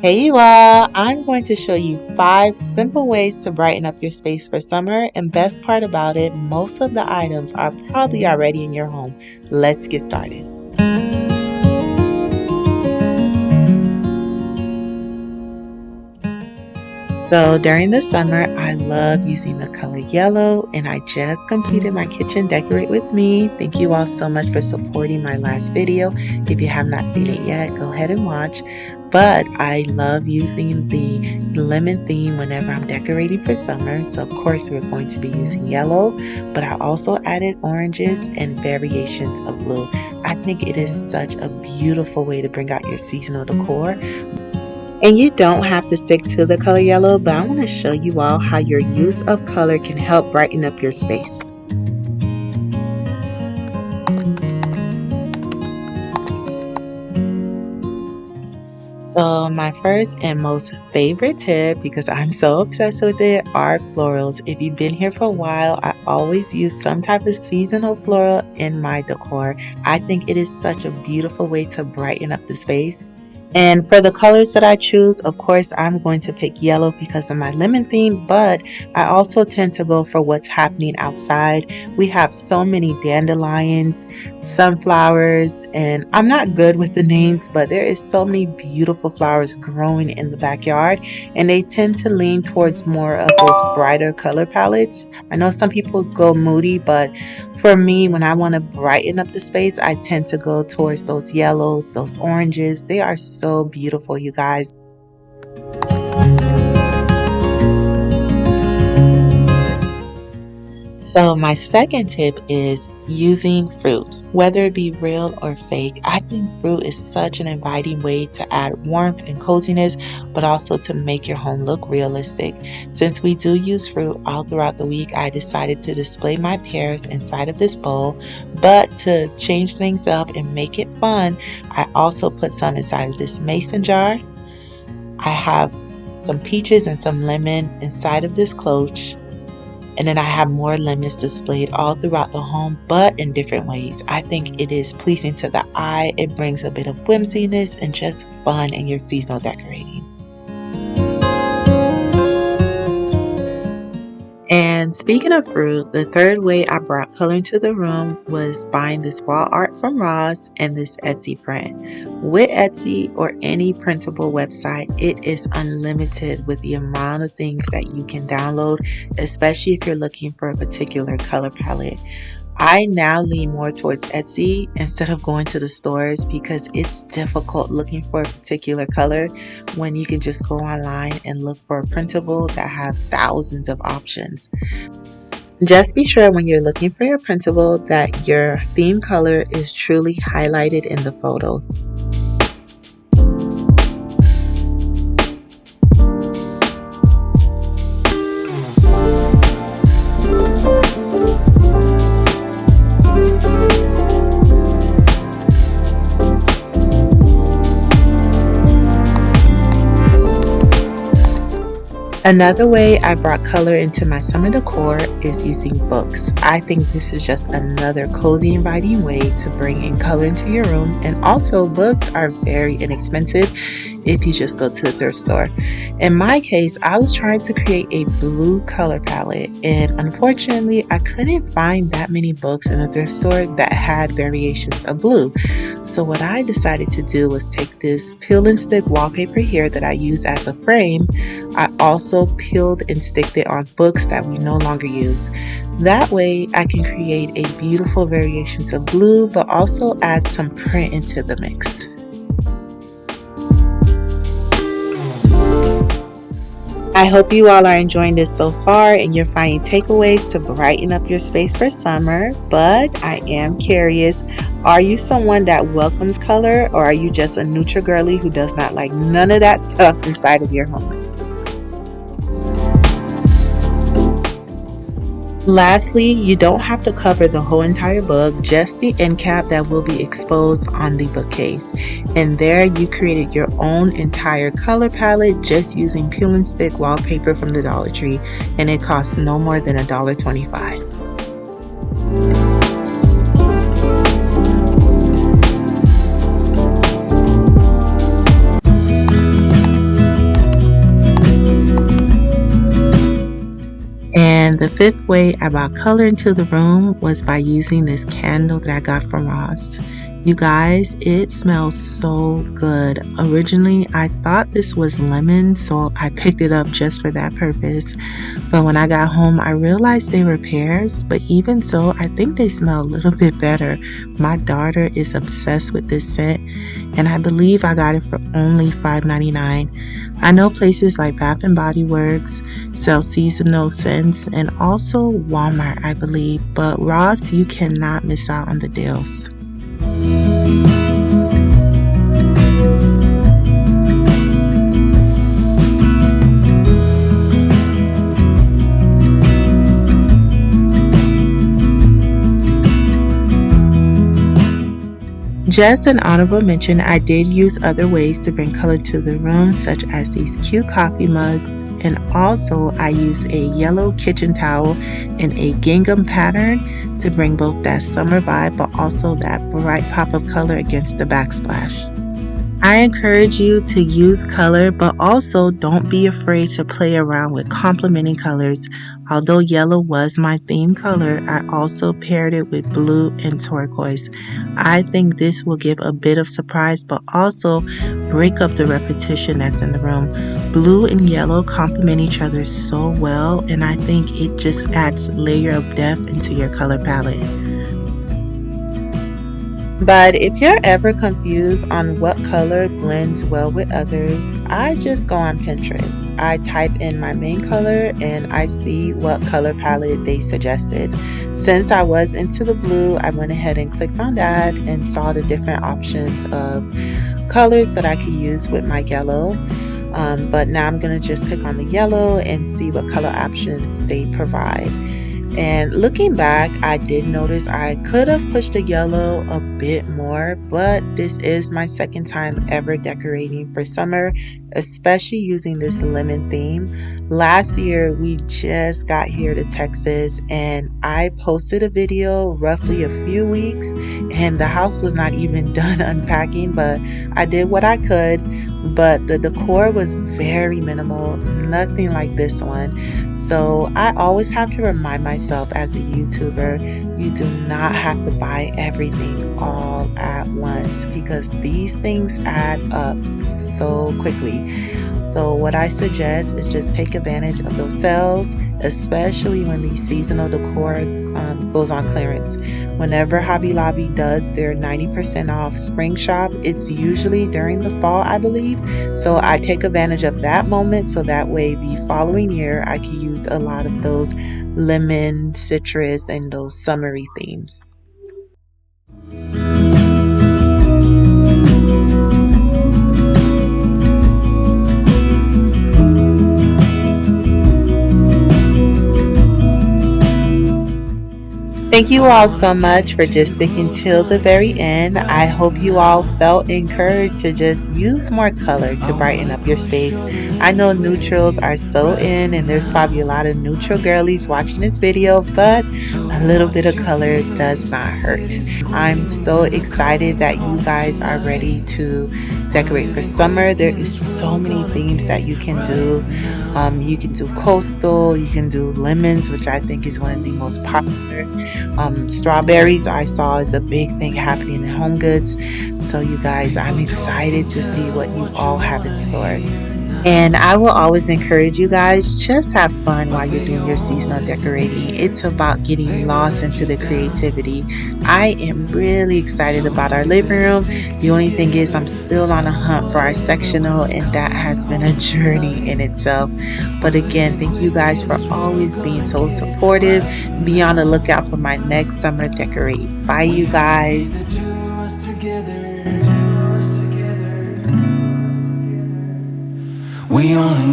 Hey you all, I'm going to show you 5 simple ways to brighten up your space for summer, and best part about it, most of the items are probably already in your home. Let's get started. So during the summer, I love using the color yellow, and I just completed my kitchen decorate with me. Thank you all so much for supporting my last video. If you have not seen it yet, go ahead and watch. But I love using the lemon theme whenever I'm decorating for summer. So of course we're going to be using yellow, but I also added oranges and variations of blue. I think it is such a beautiful way to bring out your seasonal decor. And you don't have to stick to the color yellow, but I want to show you all how your use of color can help brighten up your space. So my first and most favorite tip, because I'm so obsessed with it, are florals. If you've been here for a while, I always use some type of seasonal floral in my decor. I think it is such a beautiful way to brighten up the space. And for the colors that I choose, of course, I'm going to pick yellow because of my lemon theme, but I also tend to go for what's happening outside. We have so many dandelions, sunflowers, and I'm not good with the names, but there is so many beautiful flowers growing in the backyard, and they tend to lean towards more of those brighter color palettes. I know some people go moody, but for me, when I want to brighten up the space, I tend to go towards those yellows, those oranges. They are so beautiful, you guys. So my second tip is using fruit, whether it be real or fake. I think fruit is such an inviting way to add warmth and coziness, but also to make your home look realistic. Since we do use fruit all throughout the week, I decided to display my pears inside of this bowl. But to change things up and make it fun, I also put some inside of this mason jar. I have some peaches and some lemon inside of this cloche. And then I have more lemons displayed all throughout the home, but in different ways. I think it is pleasing to the eye. It brings a bit of whimsiness and just fun in your seasonal decorating. And speaking of fruit, the third way I brought color into the room was buying this wall art from Ross and this Etsy print. With Etsy or any printable website, it is unlimited with the amount of things that you can download, especially if you're looking for a particular color palette. I now lean more towards Etsy instead of going to the stores because it's difficult looking for a particular color when you can just go online and look for a printable that have thousands of options. Just be sure when you're looking for your printable that your theme color is truly highlighted in the photo. Another way I brought color into my summer decor is using books. I think this is just another cozy, inviting way to bring in color into your room, and also books are very inexpensive if you just go to the thrift store. In my case, I was trying to create a blue color palette, and unfortunately I couldn't find that many books in the thrift store that had variations of blue. So what I decided to do was take this peel and stick wallpaper here that I use as a frame. I also peeled and sticked it on books that we no longer use. That way I can create a beautiful variations of blue, but also add some print into the mix. I hope you all are enjoying this so far and you're finding takeaways to brighten up your space for summer. But I am curious, are you someone that welcomes color, or are you just a neutral girly who does not like none of that stuff inside of your home? Lastly, you don't have to cover the whole entire book, just the end cap that will be exposed on the bookcase. And there you created your own entire color palette just using peel and stick wallpaper from the Dollar Tree, and it costs no more than $1.25. fifth way I brought color into the room was by using this candle that I got from Ross. You guys, it smells so good. Originally, I thought this was lemon, so I picked it up just for that purpose. But when I got home, I realized they were pears, but even so, I think they smell a little bit better. My daughter is obsessed with this scent, and I believe I got it for only $5.99. I know places like Bath and Body Works sell seasonal scents, and also Walmart, I believe, but Ross, you cannot miss out on the deals. Just an honorable mention, I did use other ways to bring color to the room, such as these cute coffee mugs, and also I use a yellow kitchen towel in a gingham pattern to bring both that summer vibe but also that bright pop of color against the backsplash. I encourage you to use color, but also don't be afraid to play around with complementing colors. Although yellow was my theme color, I also paired it with blue and turquoise. I think this will give a bit of surprise, but also break up the repetition that's in the room. Blue and yellow complement each other so well, and I think it just adds a layer of depth into your color palette. But if you're ever confused on what color blends well with others, I just go on Pinterest. I type in my main color and I see what color palette they suggested. Since I was into the blue, I went ahead and clicked on that and saw the different options of colors that I could use with my yellow. But now I'm going to just click on the yellow and see what color options they provide. And looking back, I did notice I could have pushed the yellow a bit more, but this is my second time ever decorating for summer, especially using this lemon theme. Last year, we just got here to Texas and I posted a video roughly a few weeks and the house was not even done unpacking, but I did what I could. But the decor was very minimal, nothing like this one. So I always have to remind myself as a YouTuber, you do not have to buy everything all at once because these things add up so quickly. So what I suggest is just take advantage of those sales, especially when the seasonal decor goes on clearance. Whenever Hobby Lobby does their 90% off spring shop, it's usually during the fall, I believe. So I take advantage of that moment so that way the following year I can use a lot of those lemon, citrus, and those summery themes. Thank you all so much for just sticking till the very end. I hope you all felt encouraged to just use more color to brighten up your space. I know neutrals are so in and there's probably a lot of neutral girlies watching this video, but a little bit of color does not hurt. I'm so excited that you guys are ready to decorate for summer. There is so many themes that you can do. You can do coastal, you can do lemons, which I think is one of the most popular. Strawberries I saw is a big thing happening in home goods. So you guys, I'm excited to see what you all have in stores. And I will always encourage you guys, just have fun while you're doing your seasonal decorating. It's about getting lost into the creativity. I am really excited about our living room. The only thing is I'm still on a hunt for our sectional and that has been a journey in itself. But again, thank you guys for always being so supportive. Be on the lookout for my next summer decorate. Bye you guys. We only